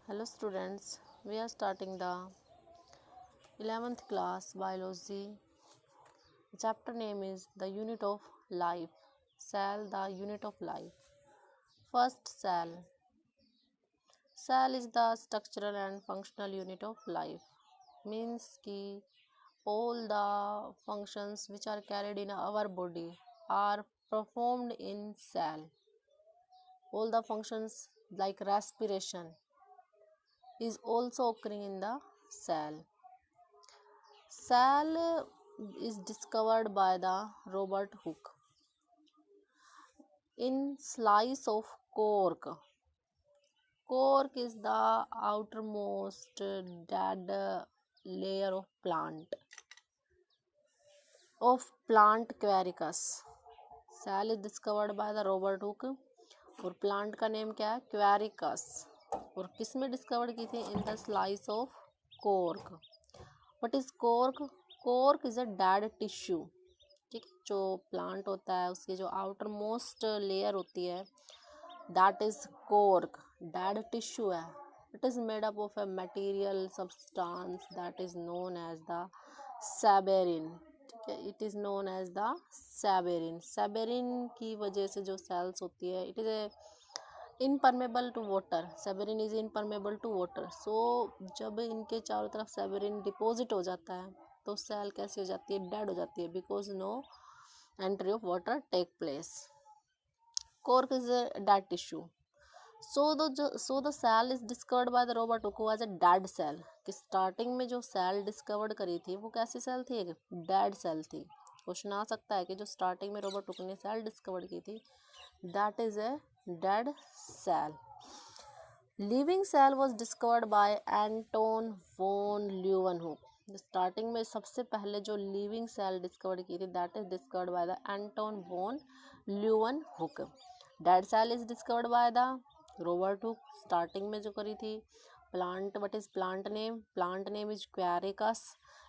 Hello students, we are starting the 11th class biology. The chapter name is the unit of life. Cell, the unit of life. First, cell. Cell is the structural and functional unit of life. Means ki all the functions which are carried in our body are performed in cell. All the functions like respiration is also occurring in the cell. Cell is discovered by the Robert Hooke in slice of cork. Cork is the outermost dead layer of plant quercus. Cell is discovered by the Robert Hooke और plant का name क्या है क्वेरिकस और किस में discover की थी in the slice of cork. What is cork? Cork is a dead tissue. ठीक है, जो प्लांट होता है उसकी जो आउटर मोस्ट लेयर होती है that is cork, dead tissue है. It is made up of a material substance that is known as the suberin. ठीक है, it is known as the suberin. Suberin की वजह से जो सेल्स होती है it is a impermeable to water. Suberin is impermeable to water. So जब इनके चारों तरफ सेबेरिन डिपॉजिट हो जाता है तो सेल कैसी हो जाती है? डेड हो जाती है because no entry of water take place. Cork is a dead tissue. So the cell is discovered by the Robert Hooke as a dead cell. कि स्टार्टिंग में जो सेल डिस्कवर्ड करी थी वो कैसी सेल थी? एक डेड सेल थी. क्वेश्चन आ सकता है कि जो स्टार्टिंग में रॉबर्ट हुक ने सेल डिस्कवर्ड की थी that is a dead cell. Living cell was discovered by Anton von Leeuwenhoek. Starting में सबसे पहले जो लिविंग सेल डिस्कवर की थी that is discovered by the Anton von Leeuwenhoek. Dead cell is discovered by the Robert Hooke. Starting में जो करी थी plant. What is plant name? Plant name is Quercus.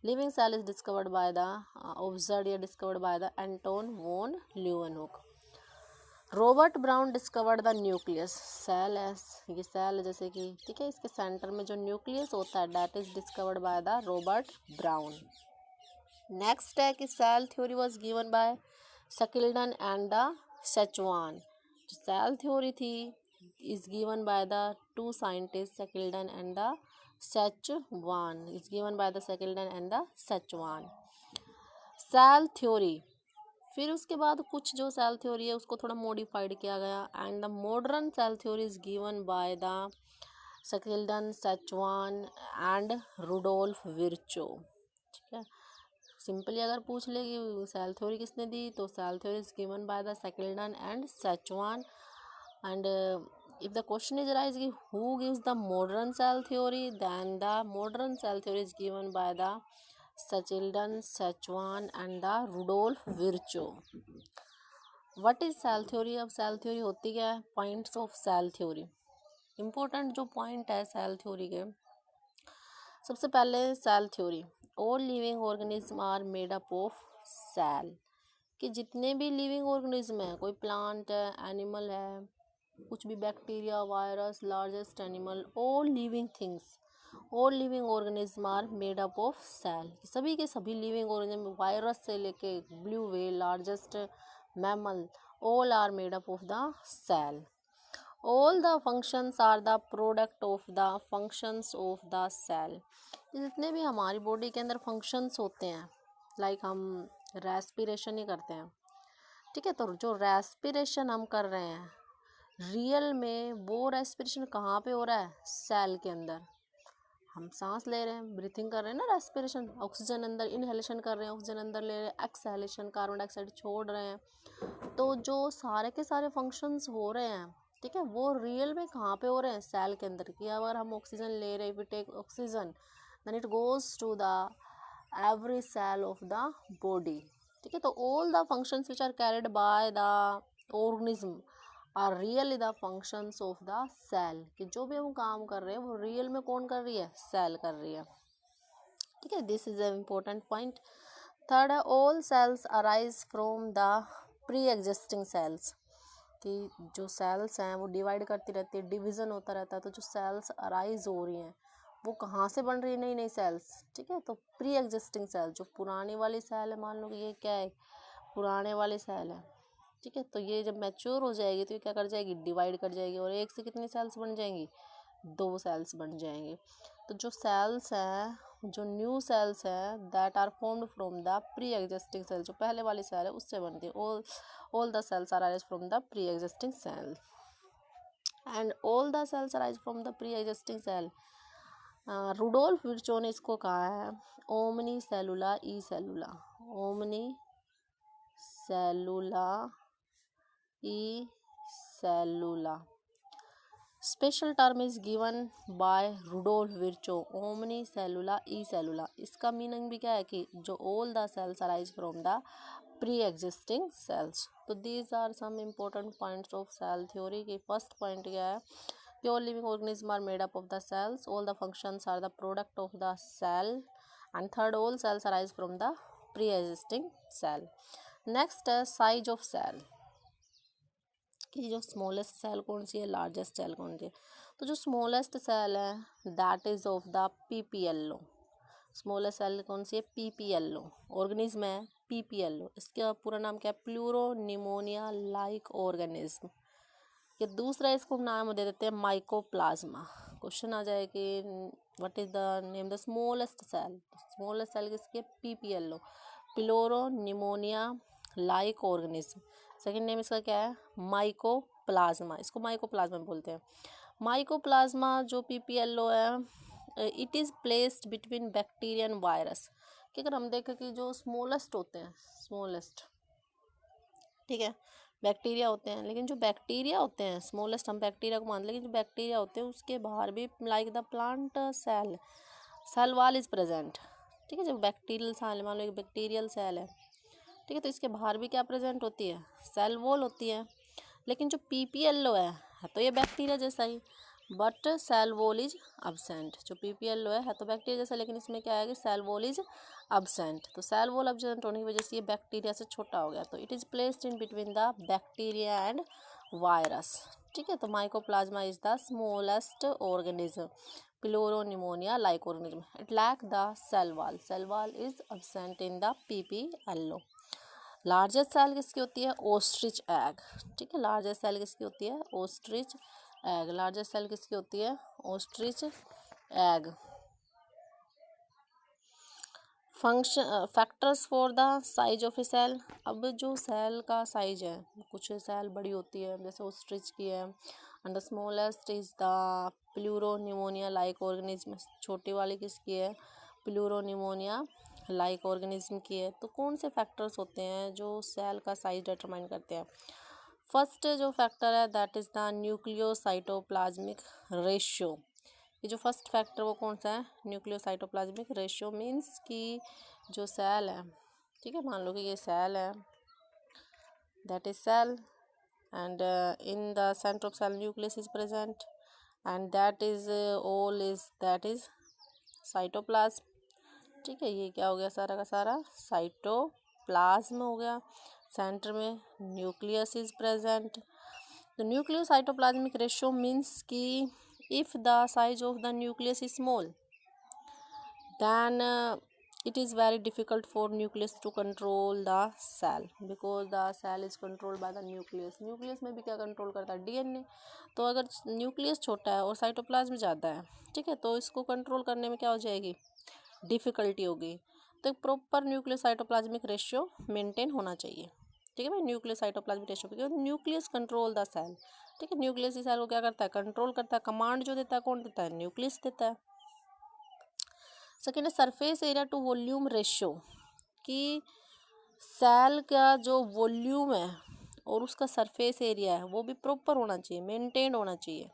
Living cell is discovered by the observed या discovered by the Anton von Leeuwenhoek. Robert Brown discovered the nucleus. Cells ये cell जैसे कि ठीक है इसके सेंटर में जो nucleus होता है that is discovered by the Robert Brown. Next है कि cell theory was given by Schleiden and the Schwann. जो सेल थ्योरी थी is given by the two scientist Schleiden and the Schwann. Is given by the Schleiden and the Schwann. Cell theory. फिर उसके बाद कुछ जो cell theory है उसको थोड़ा मॉडिफाइड किया गया and the modern cell theory is given by the Schleiden, Schwann and Rudolf Virchow. ठीक है, सिंपली अगर पूछ ले कि सेल थ्योरी किसने दी तो cell theory is given by the Schleiden and Schwann. And if the question is arise कि who gives the modern cell theory, then the modern cell theory is given by the Sachildan, Sechuan and the Rudolf Virchow. What is cell theory? अब cell theory होती क्या है? Points of cell theory. Important जो point है cell theory के, सबसे पहले cell theory. All living organisms are made up of cell. कि जितने भी living organism है, कोई plant है, animal है, कुछ भी bacteria, virus, largest animal, all living things, all living organism are made up of cell. सभी के सभी living organism वायरस से लेके blue whale, largest mammal, all are made up of the cell. All the functions are the product of the functions of the cell. जितने भी हमारी body के अंदर फंक्शंस होते हैं लाइक हम रेस्पिरेशन ही करते हैं. ठीक है, तो जो रेस्पिरेशन हम कर रहे हैं रियल में वो रेस्पिरेशन कहाँ पे हो रहा है? सेल के अंदर. हम सांस ले रहे हैं, ब्रीथिंग कर रहे हैं ना, रेस्पिरेशन. ऑक्सीजन अंदर इनहेलेशन कर रहे हैं, ऑक्सीजन अंदर ले रहे हैं, एक्सहेलेशन कार्बन डाइऑक्साइड छोड़ रहे हैं. तो जो सारे के सारे फंक्शंस हो रहे हैं ठीक है वो रियल में कहाँ पे हो रहे हैं? सेल के अंदर. कि अगर हम ऑक्सीजन ले रहे हैं, we take oxygen then it goes to the every cell of the body. ठीक है, तो all the functions which are carried by the organism are really the functions of the cell. कि जो भी हम काम कर रहे हैं वो रियल में कौन कर रही है? सेल कर रही है. ठीक है, this is a important point. Third है all cells arise from the pre existing cells. कि जो सेल्स हैं वो डिवाइड करती रहती है, डिवीज़न होता रहता है, तो जो सेल्स अराइज हो रही हैं वो कहाँ से बन रही है, नई नई सेल्स, ठीक है। तो प्री एग्जिस्टिंग सेल, जो पुरानी वाली सेल है, मान लो कि ये क्या है, पुराने वाली सेल है, ठीक है। तो ये जब मैच्योर हो जाएगी तो ये क्या कर जाएगी, डिवाइड कर जाएगी, और एक से कितनी सेल्स बन जाएंगी, 2 सेल्स बन जाएंगे। तो जो सेल्स हैं, जो न्यू सेल्स हैं, that are formed from the pre existing cell, जो पहले वाली सेल है उससे बनती है। all the cells arise from the pre-existing cell, and all the cells arise from the pre-existing cell. Rudolf Virchow ने इसको कहा है omnis cellula e cellula, omnis cellula e cellula. Special term is given by Rudolf Virchow, omnis cellula e cellula. इसका meaning भी क्या है कि जो all the cells arise from the pre existing cells. तो these are some important points of cell theory. की first point क्या है, pure living organism are made up of the cells, all the functions are the product of the cell, and third all cells arise from the pre existing cell. Next है size of cell, कि जो smallest cell कौन सी है, largest cell कौन सी है। तो जो स्मॉलेस्ट सेल है that is of the PPLO, smallest cell कौन सी है, पीपीएलओ, ऑर्गेनिज्म है पीपीएलओ। इसका पूरा नाम क्या है, प्लूरोनिमोनिया लाइक ऑर्गेनिज्म। ये दूसरा इसको नाम दे देते हैं माइकोप्लाज्मा। क्वेश्चन आ जाए कि what is the name the smallest cell, smallest cell किसकी है, PPLO, pleuropneumonia like organism. Second name इसका क्या है, माइकोप्लाज्मा, इसको माइकोप्लाज्मा बोलते हैं। माइकोप्लाज्मा जो पीपीएलओ है, it is placed between bacteria and virus. कि अगर हम देखें कि जो स्मॉलेस्ट होते हैं, स्मॉलेस्ट, ठीक है, बैक्टीरिया होते हैं, लेकिन जो बैक्टीरिया होते हैं स्मॉलेस्ट, हम बैक्टीरिया को मानते हैं, लेकिन जो बैक्टीरिया होते हैं उसके बाहर भी like the plant cell, cell wall is present, ठीक है। जो बैक्टीरियल सेल, मान लो एक बैक्टीरियल सेल है, ठीक है, तो इसके बाहर भी क्या प्रेजेंट होती है, सेल वॉल होती है। लेकिन जो पीपीएलओ है तो ये बैक्टीरिया जैसा ही, but cell wall is absent. जो पीपीएलओ है तो बैक्टीरिया जैसा, लेकिन इसमें क्या है कि सेल वॉल इज अब्सेंट। तो सेल वॉल अब्सेंट होने की वजह से ये बैक्टीरिया से छोटा हो गया। तो it is placed in between the bacteria and virus, ठीक है। तो mycoplasma is the smallest organism, pleuropneumonia like organism. It lack the cell wall, cell wall is absent in the PPLO. Largest cell किसकी होती है, ostrich egg, ठीक है। Largest cell किसकी होती है, ओस्ट्रिच एग, लार्जेस्ट सेल किसकी होती है, ostrich egg. Function factors for the size of a cell. अब जो सेल का साइज है, कुछ सेल बड़ी होती है जैसे ओस्ट्रिच की है, and the smallest is the pleuropneumonia like organism, छोटी वाली किसकी है, प्लूरोनिमोनिया लाइक ऑर्गेनिज्म की है। तो कौन से फैक्टर्स होते हैं जो सेल का साइज डिटरमाइन करते हैं। फर्स्ट जो फैक्टर है that is the nucleocytoplasmic ratio. ये जो फर्स्ट फैक्टर वो कौन सा है, न्यूक्लियोसाइटोप्लाज्मिक रेशियो। मीन्स कि जो सेल है, ठीक है, मान लो कि ये सेल है, that is cell, and in the centre of cell nucleus is present, and that is cytoplasm, ठीक है। ये क्या हो गया, सारा का सारा साइटोप्लाज्म हो गया। सेंटर में न्यूक्लियस इज प्रेजेंट। तो न्यूक्लियोसाइटोप्लाज्मिक रेशियो मीन्स कि if the size of the nucleus is small, then it is very difficult for nucleus to control the cell, because the cell is controlled by the nucleus. nucleus में भी क्या control करता है, DNA. तो अगर nucleus छोटा है और साइटोप्लाज्म ज़्यादा है, ठीक है, तो इसको कंट्रोल करने में क्या हो जाएगी, डिफ़िकल्टी होगी। तो प्रॉपर न्यूक्लियोसाइटोप्लाज्मिक रेशियो मेंटेन होना चाहिए, ठीक है भाई। Nucleocytoplasmic ratio, because nucleus control the cell, ठीक है। न्यूक्लियस इस सेल को क्या करता है, कंट्रोल करता है। कमांड जो देता है कौन देता है, न्यूक्लियस देता है। सेकेंड है surface area to volume ratio, कि सेल का जो वॉल्यूम है और उसका सरफेस एरिया है वो भी प्रॉपर होना चाहिए, मेंटेन होना चाहिए।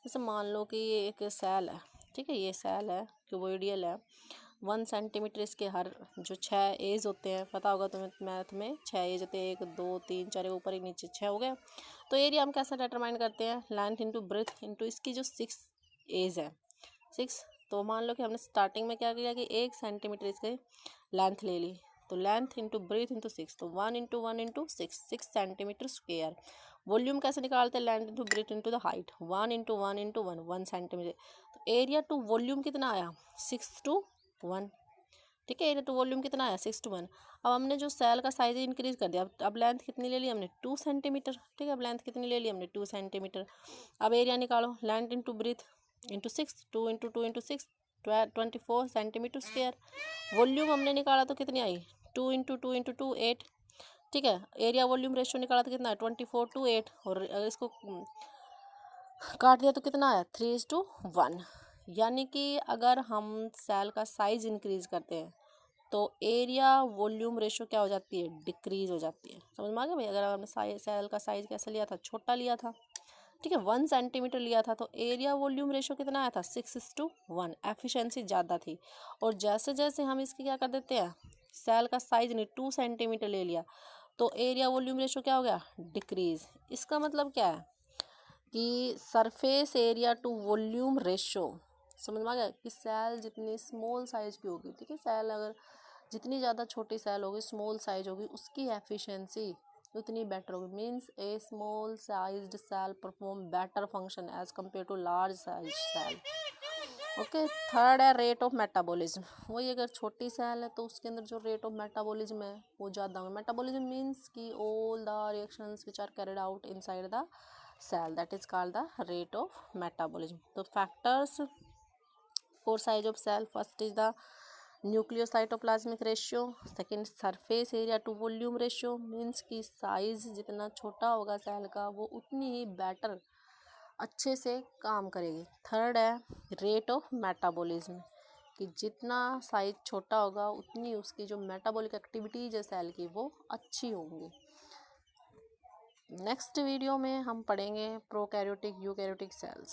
जैसे मान लो कि ये एक सेल है, ठीक है, ये सेल है, क्यूबोइडियल है, 1 सेंटीमीटर इसके हर जो 6 एज होते हैं, पता होगा तुम्हें मैथ में 6 एज होते हैं, 1 2 3 4 ऊपर एक नीचे 6 हो गए। तो एरिया हम कैसे डिटरमाइन करते हैं, लेंथ इंटू ब्रेथ इंटू इसकी जो 6 एज है, 6। तो मान लो कि हमने स्टार्टिंग में क्या किया कि 1 सेंटीमीटर इसके लेंथ ले ली, तो लेंथ इंटू ब्रेथ इंटू 6, तो 1 into 1 into 6 centimetre square. Volume कैसे निकालते हैं, length into breadth into the height, 1 into 1 into 1, 1 centimetre. तो एरिया टू वॉल्यूम कितना आया, 6:1। ठीक है, एरिया टू वॉल्यूम कितना आया, 6:1। अब हमने जो सेल का साइज इंक्रीज कर दिया, अब लेंथ कितनी ले ली हमने, 2 सेंटीमीटर। ठीक है, अब लेंथ कितनी ले ली हमने, 2 सेंटीमीटर। अब एरिया निकालो, length into breadth into 6, 2 into 2 into 6, 24 centimetre square. Volume हमने निकाला तो कितनी आई, 2 इंटू 2 इंटू 2, 8। ठीक है, एरिया वॉल्यूम रेशियो निकाला तो कितना है, 24:8। और अगर इसको काट दिया तो कितना आया, 3:1। यानी कि अगर हम सेल का साइज इंक्रीज करते हैं तो एरिया वॉल्यूम रेशियो क्या हो जाती है, डिक्रीज हो जाती है। समझ में आ गया भाई। अगर हमने सेल का साइज कैसे लिया था, छोटा लिया था, ठीक है, 1 सेंटीमीटर लिया था, तो एरिया वॉल्यूम रेशियो कितना आया था, 6:1। एफिशिएंसी ज़्यादा थी। और जैसे जैसे हम इसकी क्या कर देते हैं, सेल का साइज ने 2 सेंटीमीटर ले लिया, तो एरिया वॉल्यूम रेशियो क्या हो गया, डिक्रीज। इसका मतलब क्या है कि surface area to volume ratio, समझ में आ गया, कि सेल जितनी स्मॉल साइज की होगी, ठीक है, सेल अगर जितनी ज़्यादा छोटी सेल होगी, स्मॉल साइज होगी, उसकी एफिशिएंसी उतनी बेटर होगी। Means a small sized cell perform better function as compare to large size cell. Okay, third है रेट ऑफ मेटाबॉलिज्म। वही, अगर छोटी सेल है तो उसके अंदर जो रेट ऑफ मेटाबॉलिज्म है वो ज़्यादा होगा। मेटाबॉलिज्म मीन्स कि all the reactions which are carried out inside the cell, that is called the rate of metabolism. So factors for size of cell, first is the nucleocytoplasmic ratio, second surface area to volume ratio, means कि size जितना छोटा होगा cell का वो उतनी ही better अच्छे से काम करेगी। थर्ड है रेट ऑफ मेटाबॉलिज्म, कि जितना साइज छोटा होगा उतनी उसकी जो मेटाबॉलिक एक्टिविटीज है सेल की वो अच्छी होंगी। नेक्स्ट वीडियो में हम पढ़ेंगे प्रोकैरियोटिक यूकैरियोटिक सेल्स।